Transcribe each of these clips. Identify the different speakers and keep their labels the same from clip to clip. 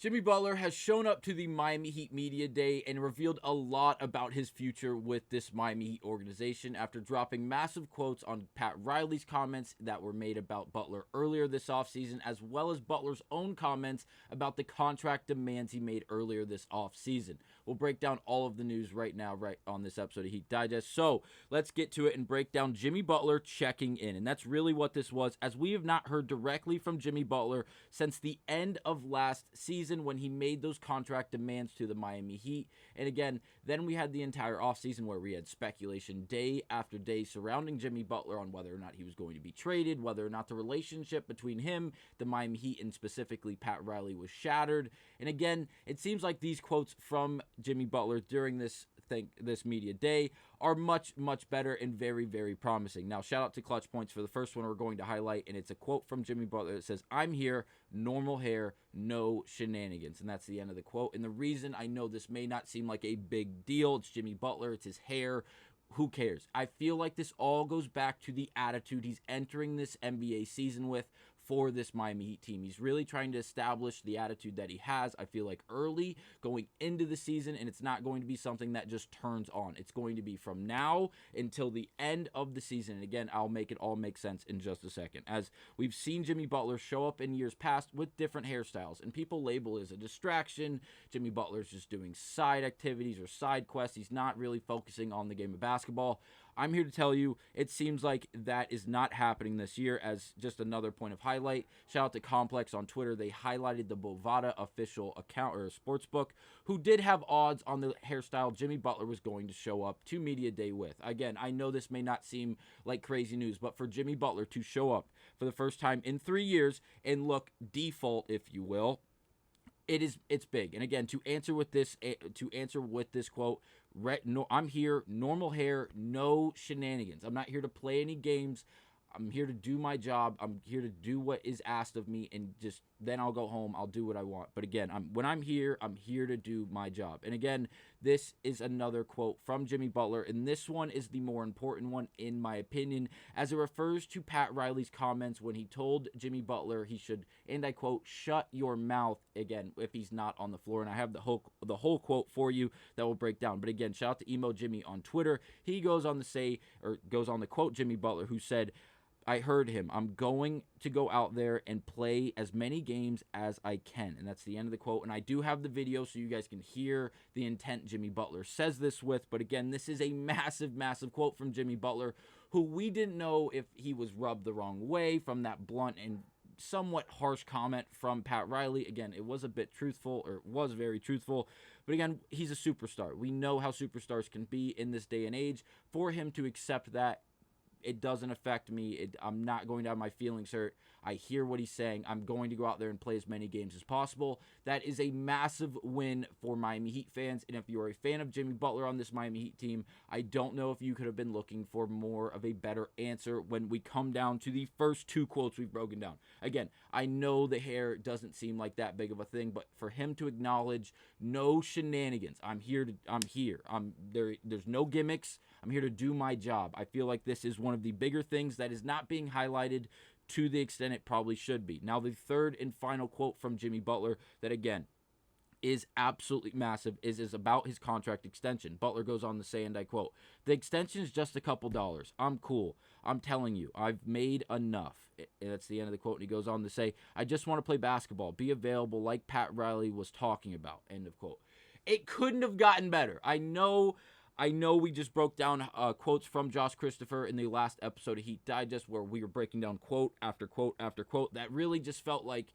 Speaker 1: Jimmy Butler has shown up to the Miami Heat Media Day and revealed a lot about his future with this Miami Heat organization after dropping massive quotes on Pat Riley's comments that were made about Butler earlier this offseason, as well as Butler's own comments about the contract demands he made earlier this offseason. We'll break down all of the news right now, right on this episode of Heat Digest. So let's get to it and break down Jimmy Butler checking in. And that's really what this was, as we have not heard directly from Jimmy Butler since the end of last season, when he made those contract demands to the Miami Heat. And again, then we had the entire offseason where we had speculation day after day surrounding Jimmy Butler on whether or not he was going to be traded, whether or not the relationship between him, the Miami Heat, and specifically Pat Riley was shattered. And again, it seems like these quotes from Jimmy Butler during this media day are much better and very promising. Now, shout out to Clutch Points for the first one we're going to highlight, and it's a quote from Jimmy Butler that says, "I'm here, normal hair, no shenanigans." And that's the end of the quote. And the reason I know this may not seem like a big deal, it's Jimmy Butler, it's his hair, who cares? I feel like this all goes back to the attitude he's entering this NBA season with for this Miami Heat team. He's really trying to establish the attitude that he has, I feel like, early going into the season, and it's not going to be something that just turns on. It's going to be from now until the end of the season. And again, I'll make it all make sense in just a second. As we've seen Jimmy Butler show up in years past with different hairstyles, and people label it as a distraction. Jimmy Butler's just doing side activities or side quests. He's not really focusing on the game of basketball. I'm here to tell you, it seems like that is not happening this year. As just another point of highlight, shout out to Complex on Twitter. They highlighted the Bovada official account or sportsbook, who did have odds on the hairstyle Jimmy Butler was going to show up to Media Day with. Again, I know this may not seem like crazy news, but for Jimmy Butler to show up for the first time in 3 years and look default, if you will, it's big. And again, to answer with this quote, I'm here, normal hair, no shenanigans. I'm not here to play any games. I'm here to do my job. I'm here to do what is asked of me, and just then I'll go home. I'll do what I want. But again, when I'm here to do my job. And again, this is another quote from Jimmy Butler, and this one is the more important one in my opinion, as it refers to Pat Riley's comments when he told Jimmy Butler he should, and I quote, "shut your mouth," again, if he's not on the floor. And I have the whole quote for you that we'll break down. But again, shout out to Emo Jimmy on Twitter. He goes on to quote Jimmy Butler, who said, "I heard him. I'm going to go out there and play as many games as I can." And that's the end of the quote. And I do have the video so you guys can hear the intent Jimmy Butler says this with. But again, this is a massive quote from Jimmy Butler, who we didn't know if he was rubbed the wrong way from that blunt and somewhat harsh comment from Pat Riley. Again, it was a bit truthful, or it was very truthful. But again, he's a superstar. We know how superstars can be in this day and age. For him to accept that, it doesn't affect me. I'm not going to have my feelings hurt. I hear what he's saying. I'm going to go out there and play as many games as possible. That is a massive win for Miami Heat fans. And if you're a fan of Jimmy Butler on this Miami Heat team, I don't know if you could have been looking for more of a better answer when we come down to the first two quotes we've broken down. Again, I know the hair doesn't seem like that big of a thing, but for him to acknowledge no shenanigans, I'm here. There's no gimmicks. I'm here to do my job. I feel like this is one of the bigger things that is not being highlighted to the extent it probably should be. Now, the third and final quote from Jimmy Butler that, again, is absolutely massive is about his contract extension. Butler goes on to say, and I quote, "The extension is just a couple dollars. I'm cool. I'm telling you, I've made enough." And that's the end of the quote. And he goes on to say, "I just want to play basketball, be available like Pat Riley was talking about." End of quote. It couldn't have gotten better. I know we just broke down quotes from Josh Christopher in the last episode of Heat Digest, where we were breaking down quote after quote after quote. That really just felt like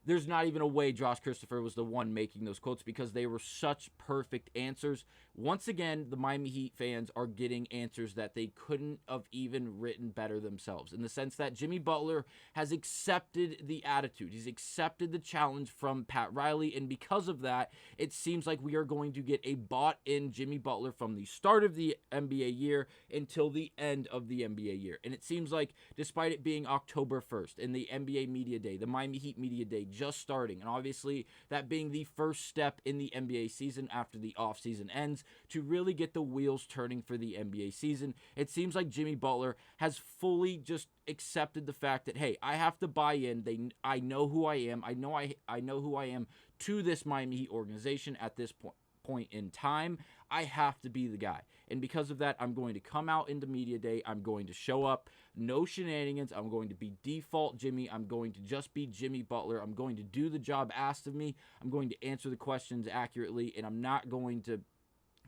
Speaker 1: there's not even a way Josh Christopher was the one making those quotes, because they were such perfect answers. Once again, the Miami Heat fans are getting answers that they couldn't have even written better themselves, in the sense that Jimmy Butler has accepted the attitude. He's accepted the challenge from Pat Riley, and because of that, it seems like we are going to get a bought-in Jimmy Butler from the start of the NBA year until the end of the NBA year. And it seems like, despite it being October 1st and the NBA Media Day, the Miami Heat Media Day just starting, and obviously that being the first step in the NBA season after the offseason ends to really get the wheels turning for the NBA season. It seems like Jimmy Butler has fully just accepted the fact that, hey, I have to buy in. I know who I am. I know who I am to this Miami Heat organization at this point in time. I have to be the guy. And because of that, I'm going to come out into media day. I'm going to show up. No shenanigans. I'm going to be default Jimmy. I'm going to just be Jimmy Butler. I'm going to do the job asked of me. I'm going to answer the questions accurately, and I'm not going to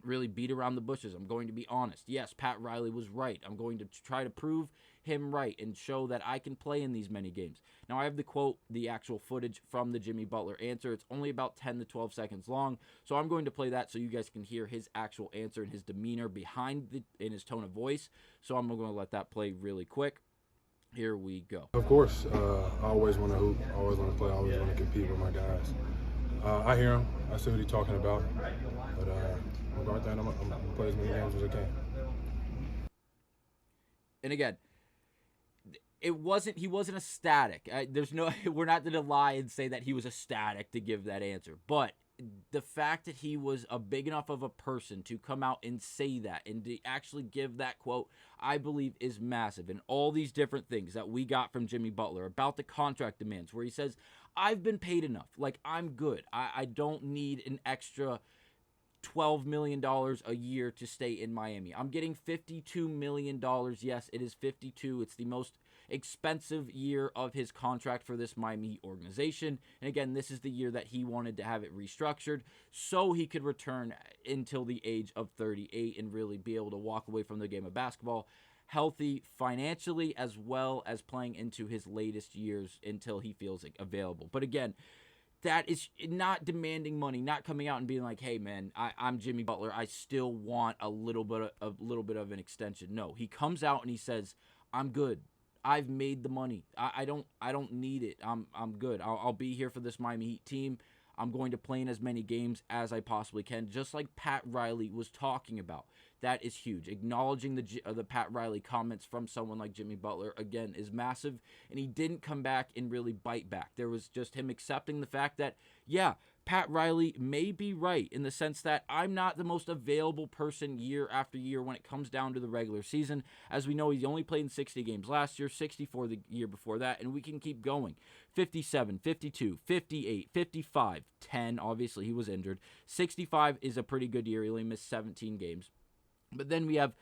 Speaker 1: really beat around the bushes. I'm going to be honest. Yes, Pat Riley was right. I'm going to try to prove him right and show that I can play in these many games. Now, I have the actual footage from the Jimmy Butler answer. It's only about 10 to 12 seconds long, so I'm going to play that so you guys can hear his actual answer and his demeanor in his tone of voice. So I'm going to let that play really quick. Here we go.
Speaker 2: Of course, I always want to hoop, I always want to play, I always want to compete with my guys. I hear him, I see what he's talking about, but I'm going to play as many games as I can.
Speaker 1: And again, he wasn't ecstatic. We're not going to lie and say that he was ecstatic to give that answer, but the fact that he was a big enough of a person to come out and say that and to actually give that quote, I believe is massive. And all these different things that we got from Jimmy Butler about the contract demands, where he says, I've been paid enough. Like, I'm good. I don't need an extra $12 million a year to stay in Miami. I'm getting $52 million. Yes, it is 52. It's the most expensive year of his contract for this Miami Heat organization. And again, this is the year that he wanted to have it restructured so he could return until the age of 38 and really be able to walk away from the game of basketball healthy financially, as well as playing into his latest years until he feels available. But again, that is not demanding money, not coming out and being like, hey man, I'm Jimmy Butler, I still want a little bit of an extension. No, he comes out and he says, I'm good. I've made the money. I don't need it. I'm good. I'll be here for this Miami Heat team. I'm going to play in as many games as I possibly can, just like Pat Riley was talking about. That is huge. Acknowledging the Pat Riley comments from someone like Jimmy Butler, again, is massive, and he didn't come back and really bite back. There was just him accepting the fact that, yeah, Pat Riley may be right in the sense that I'm not the most available person year after year when it comes down to the regular season. As we know, he only played in 60 games last year, 64 the year before that, and we can keep going. 57, 52, 58, 55, 10, obviously he was injured. 65 is a pretty good year. He only missed 17 games. But then we have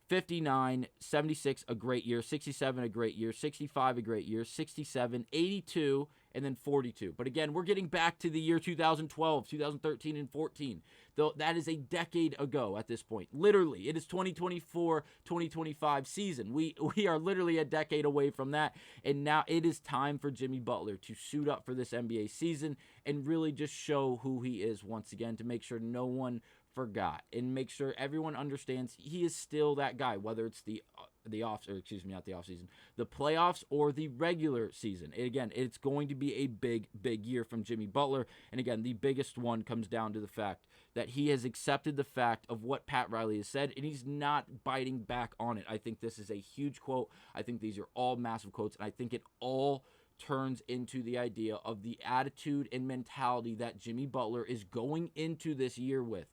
Speaker 1: 59, 76, a great year, 67, a great year, 65, a great year, 67, 82, and then 42. But again, we're getting back to the year 2012, 2013, and 14. Though that is a decade ago at this point. Literally, it is 2024, 2025 season. We are literally a decade away from that. And now it is time for Jimmy Butler to suit up for this NBA season and really just show who he is once again, to make sure no one forgot and make sure everyone understands he is still that guy, whether it's the playoffs or the regular season. Again, it's going to be a big year from Jimmy Butler. And again, the biggest one comes down to the fact that he has accepted the fact of what Pat Riley has said, and he's not biting back on it. I think this is a huge quote. I think these are all massive quotes, and I think it all turns into the idea of the attitude and mentality that Jimmy Butler is going into this year with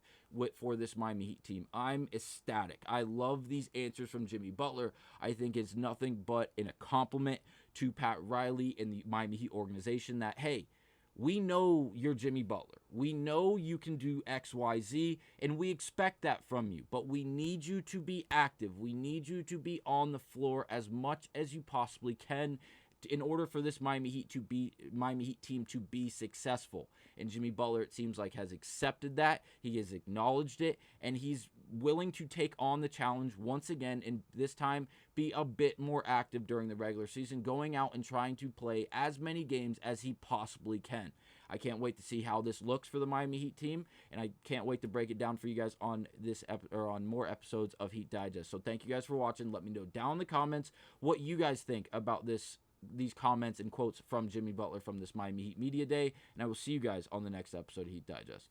Speaker 1: for this Miami Heat team. I'm ecstatic. I love these answers from Jimmy Butler. I think it's nothing but a compliment to Pat Riley and the Miami Heat organization that, hey, we know you're Jimmy Butler. We know you can do X, Y, Z, and we expect that from you. But we need you to be active. We need you to be on the floor as much as you possibly can in order for this Miami Heat team to be successful. And Jimmy Butler, it seems like, has accepted that. He has acknowledged it, and he's willing to take on the challenge once again, and this time be a bit more active during the regular season, going out and trying to play as many games as he possibly can. I can't wait to see how this looks for the Miami Heat team, and I can't wait to break it down for you guys on on more episodes of Heat Digest. So thank you guys for watching. Let me know down in the comments what you guys think about these comments and quotes from Jimmy Butler from this Miami Heat Media Day, and I will see you guys on the next episode of Heat Digest.